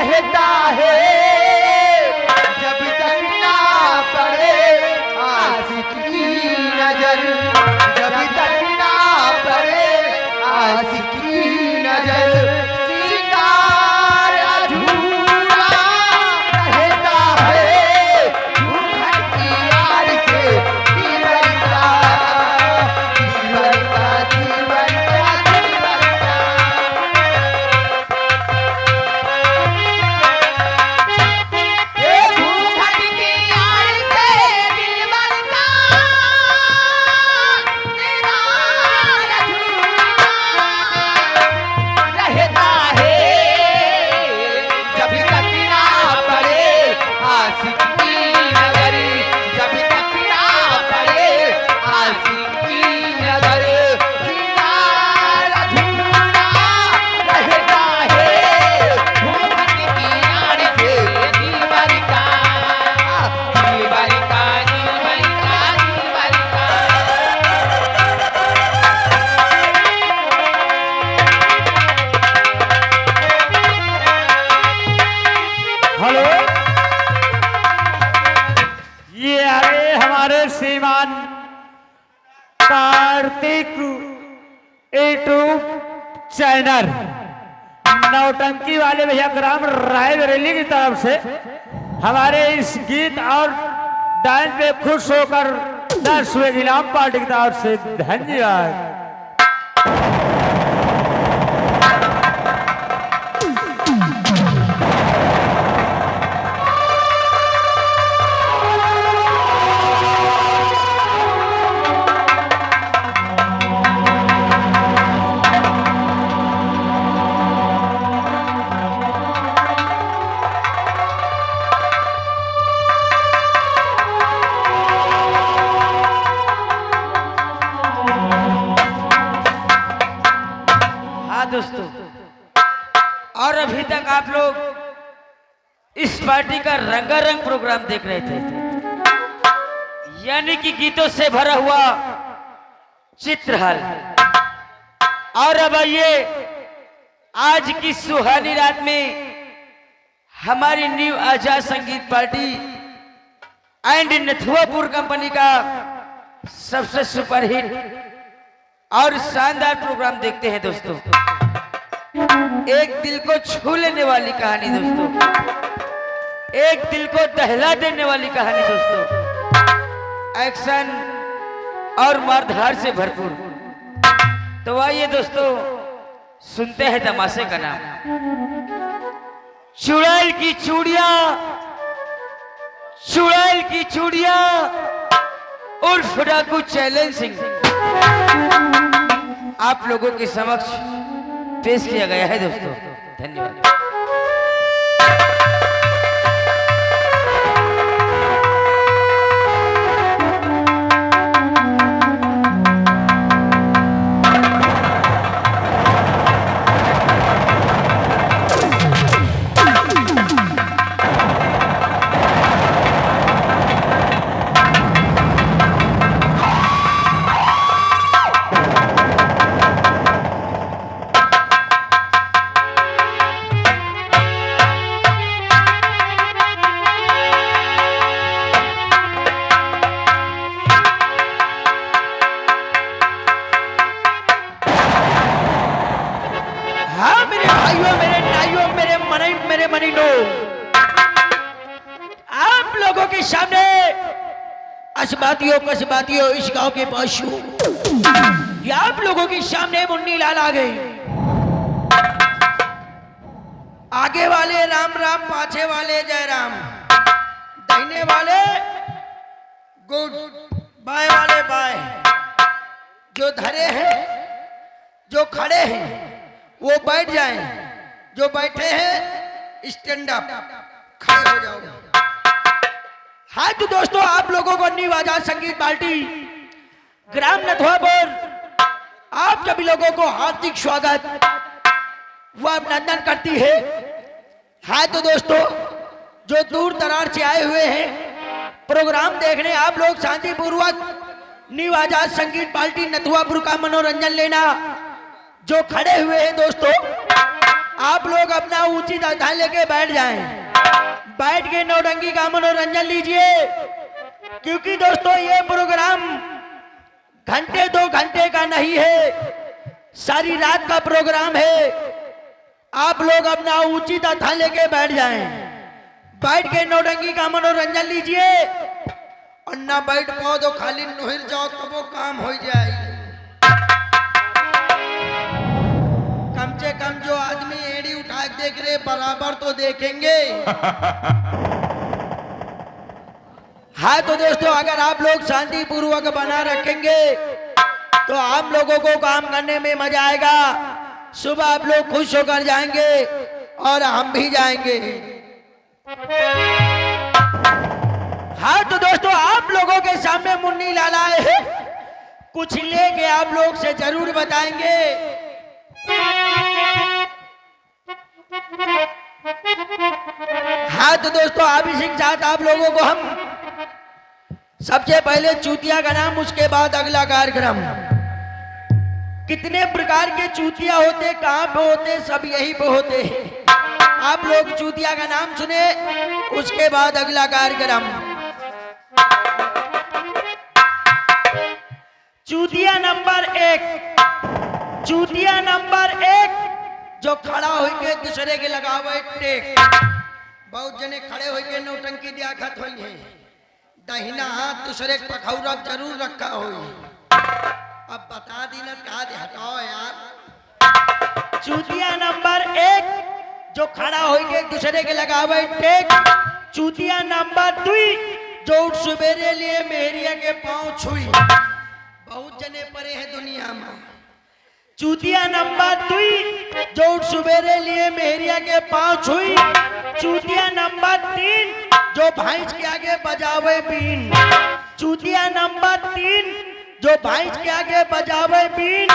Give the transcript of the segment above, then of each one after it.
रहता है जब तक ना पड़े आशिक की नजर, जब तक ना पड़े आशिक की नजर, सिंगार अधूरा रहता है घूंघट की आड़ से दीवार का, दीवार का, दीवार का, दीवार का। ये घूंघट की आड़ से दीवार का दीवार अधूरा रहता है जब तक ना पड़े आशिक की नजर, जब तक ना पड़े आशिक की नजर, सिंगार अधूरा रहता है घूंघट की आड़ से दीवार का, दीवार का, दीवार का, दीवार का। हेलो, ये आए हमारे श्रीमान कार्तिक यूट्यूब चैनल नौटंकी वाले भैया ग्राम रायबरेली की तरफ से हमारे इस गीत और डांस पे खुश होकर 10वें इनाम पार्टी की तरफ से धन्यवाद। हाँ दोस्तों, और अभी तक आप लोग इस पार्टी का रंगारंग प्रोग्राम देख रहे थे, यानी कि गीतों से भरा हुआ चित्रहार। और अब आइए आज की सुहानी रात में हमारी न्यू आजाद संगीत पार्टी एंड नथुआपुर कंपनी का सबसे सुपरहिट और शानदार प्रोग्राम देखते हैं दोस्तों। एक दिल को छू लेने वाली कहानी दोस्तों, एक दिल को दहला देने वाली कहानी दोस्तों, एक्शन और मारधार से भरपूर। तो आइए दोस्तों सुनते हैं तमाशे का नाम चुड़ैल की चूड़िया, चुड़ैल की चूड़िया उर्फ डाकू चैलेंज सिंह आप लोगों के समक्ष पेश किया गया है दोस्तों। धन्यवाद। मेरे मनीनो, आप लोगों के सामने कसबातियों इस गांव के पशु, आप लोगों के सामने मुन्नी लाल आ गए। आगे वाले राम राम, पाछे वाले जय राम, दाहिने वाले गुड, बाएं वाले बाएं। जो धरे हैं, जो खड़े हैं वो बैठ जाएं, जो बैठे हैं स्टैंड अप, खड़े हो जाओ। हाँ तो दोस्तों, आप लोगों को न्यू आजाद संगीत पार्टी ग्राम नथुआपुर आप सभी लोगों को हार्दिक स्वागत व अभिनंदन करती है। हाँ तो दोस्तों, जो दूर दरार से आए हुए हैं प्रोग्राम देखने, आप लोग शांतिपूर्वक न्यू आजाद संगीत पार्टी नथुआपुर का मनोरंजन लेना। जो खड़े हुए हैं दोस्तों, आप लोग अपना उचित स्थान लेके बैठ जाएं। बैठ के नौटंकी का मनोरंजन लीजिए, क्योंकि दोस्तों ये प्रोग्राम घंटे 2 घंटे का नहीं है, सारी रात का प्रोग्राम है। आप लोग अपना उचित स्थान लेके बैठ जाएं। बैठ के नौटंकी का मनोरंजन लीजिए, और ना बैठ पाओ तो खाली नोहिर जाओ तो वो काम हो जाएगी। कम से कम जो आदमी एड़ी उठा के देख रहे बराबर तो देखेंगे। हाँ तो दोस्तों, अगर आप लोग शांति पूर्वक बना रखेंगे तो आप लोगों को काम करने में मजा आएगा। सुबह आप लोग खुश होकर जाएंगे और हम भी जाएंगे। हाँ तो दोस्तों, आप लोगों के सामने मुन्नी लाल आए हैं, कुछ लेके आप लोग से जरूर बताएंगे। हाँ तो दोस्तों, अभिषेक के साथ आप लोगों को हम सबसे पहले चूतिया का नाम, उसके बाद अगला कार्यक्रम। कितने प्रकार के चूतिया होते, कहां पे होते, सब यही पे होते हैं। आप लोग चूतिया का नाम सुने, उसके बाद अगला कार्यक्रम। चूतिया नंबर 1, चूतिया नंबर 1 जो खड़ा होके दूसरे के लगावे टेक। बहुत जने खड़े होके नौटंकी दियाखत हुई है, दहिना हाथ दूसरे पखौरा जरूर रखा हो। अब बता दी ना, कहा दे हटाओ यार। चूतिया नंबर 1 जो खड़ा होके दूसरे के लगावे टेक। चूतिया नंबर 2 जो उठ सुबेरे लिए मेहरिया के पांव छुई। बहुत जने परे हैं दुनिया में। चूतिया नंबर 2 जो उठ सुबेरे लिए मेहरिया के पांव छुई। चूतिया नंबर 3 जो भैंस के आगे बजावे बीन। चूतिया नंबर 3 जो भैंस के आगे बजावे बीन।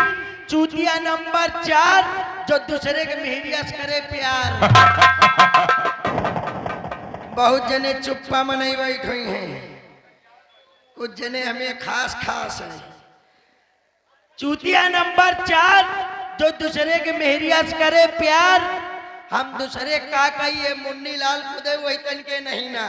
चूतिया नंबर 4 जो दूसरे के मेहरिया से करे प्यार। बहुत जने चुप्पा में नहीं बैठ हुई हैं, कुछ जने हमें खास खास है। चूतिया नंबर 4 जो दूसरे के मेहरिया से करे प्यार। हम दूसरे का कहिए मुन्नी लाल खुदे वही तन के नहीं ना।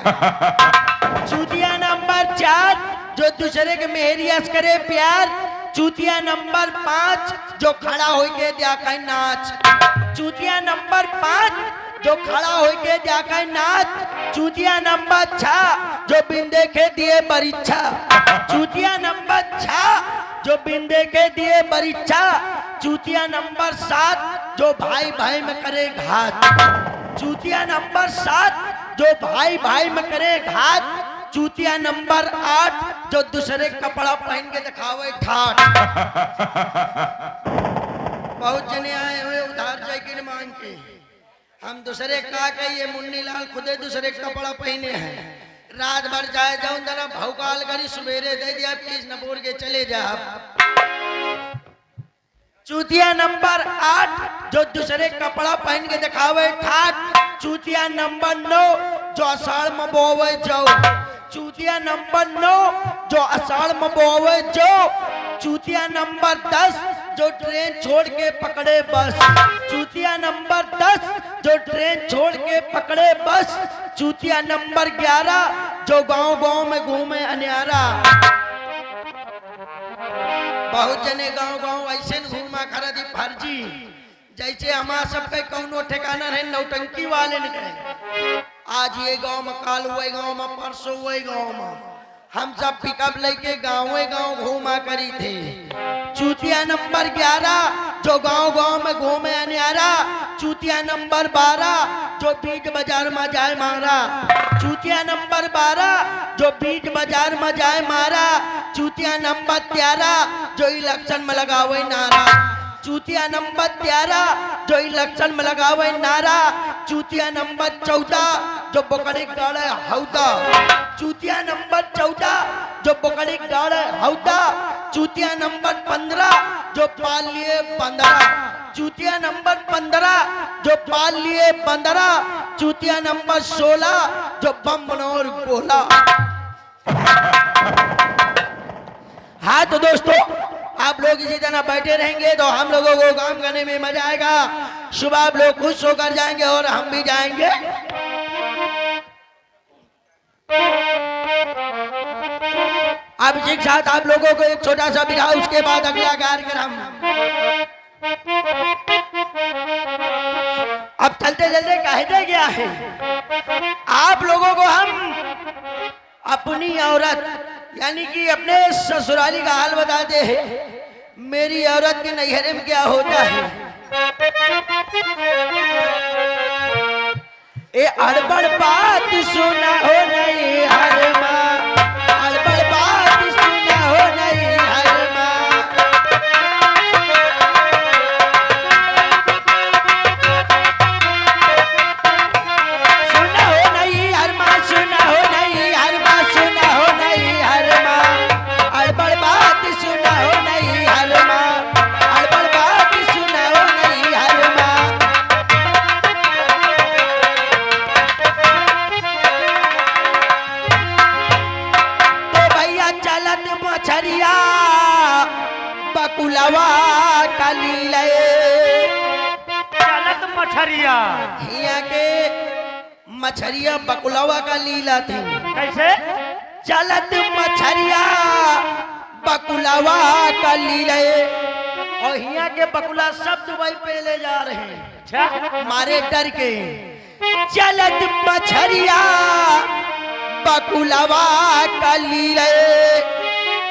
चूतिया नंबर 4 जो दूसरे के मेहरिया से करे प्यार। चूतिया नंबर 5 जो खड़ा होके देखा नाच। चूतिया नंबर 5 जो खड़ा होके देखा नाच। चूतिया नंबर 6 जो बिन देखे दिए परीक्षा। चूतिया नंबर 6 जो बिन देखे दिए परीक्षा। चूतिया नंबर 7 जो भाई भाई में करे घात। चूतिया नंबर 7 जो भाई भाई में करे घात। चूतिया नंबर 8 जो दूसरे कपड़ा पहन के दिखावे ठाट। बहुत जने आए हुए उधार जैकेट मांग के, हम दूसरे का कहिए मुन्नी लाल खुदे दूसरे कपड़ा पहने हैं। रात भर जाए जाऊं जरा भौकाल करी, सुबेरे दे दिया कृष्णपुर के चले जा। चूतिया नंबर 8 जो दूसरे कपड़ा पहन के दिखावे ठाट। चूतिया नंबर 9 जो अषाढ़ में बोवे जो। चूतिया नंबर 9 जो अषाढ़ में बोवे जो। चूतिया नंबर 10 जो ट्रेन छोड़ के पकड़े बस। चूतिया नंबर 10 जो ट्रेन छोड़ के पकड़े बस। चूतिया नंबर 11 जो गांव गांव में घूमे अन्यारा। बहुत जने गांव गांव ऐसे घूमा खरा दी फर्जी, जैसे हमारा सबके कौनो ठिकाना है नौटंकी वाले ने कहे। आज ये गांव में, काल हुए गांव में, परसों हुए गांव में। हम सब पिकअप लेके गाँव गांव घूमा करी थे। चूतिया नंबर 11 जो गांव गांव में घूमे अन्यारा। चूतिया नंबर 12 जो बीच बाजार में जाए मारा। चूतिया नंबर 12 जो बीच बाजार में जाए मारा। चूतिया नंबर 13 जो इलेक्शन में लगावे नारा। चूतिया नंबर 13 जो इलेक्शन में लगावे नारा। चूतिया नंबर 14 जो बकरी गाड़े हौदा। चूतिया नंबर 14 जो बकरी गाड़े हौदा। चूतिया नंबर 15 जो पाल लिए 15। चूतिया नंबर 15 जो पाल लिए 15। चूतिया नंबर 16 जो बम बनोर बोला। हाँ तो दोस्तों, आप लोग इसी तरह बैठे रहेंगे तो हम लोगों को काम करने में मजा आएगा। सुबह आप लोग खुश होकर जाएंगे और हम भी जाएंगे। अब इसी के साथ आप लोगों को एक छोटा सा बिठा, उसके बाद अगला कार्यक्रम। अब चलते चलते कहते क्या है, आप लोगों को हम अपनी औरत यानी कि अपने ससुराली का हाल बताते हैं। मेरी औरत के नैहरे में क्या होता है। ए अड़बड़ बात सुना हो नहीं हर माँ, अड़बड़ बात सुना हो नहीं हर माँ। सुना हो नहीं हर माँ, सुना हो नहीं हर माँ, सुना हो नहीं हर माँ। अड़बड़ बात सुना हो नहीं हर माँ, अड़बड़ बात सुना हो नहीं हर माँ। चलत मछरिया बकुलवा कली लए, चलत मछरिया हिया के मछरिया बकुलवा का लीला थी। कैसे? चलत मछरिया बकुलवा का लीले, और हिया के बकुला सब दुबई पे ले जा रहे हैं। अच्छा, मारे डर के चलत मछरिया बकुलवा कली रे।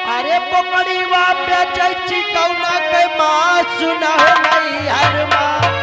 अरे पकड़ी वा पे चैची कौना के माँ, सुना हो नहीं हर माँ।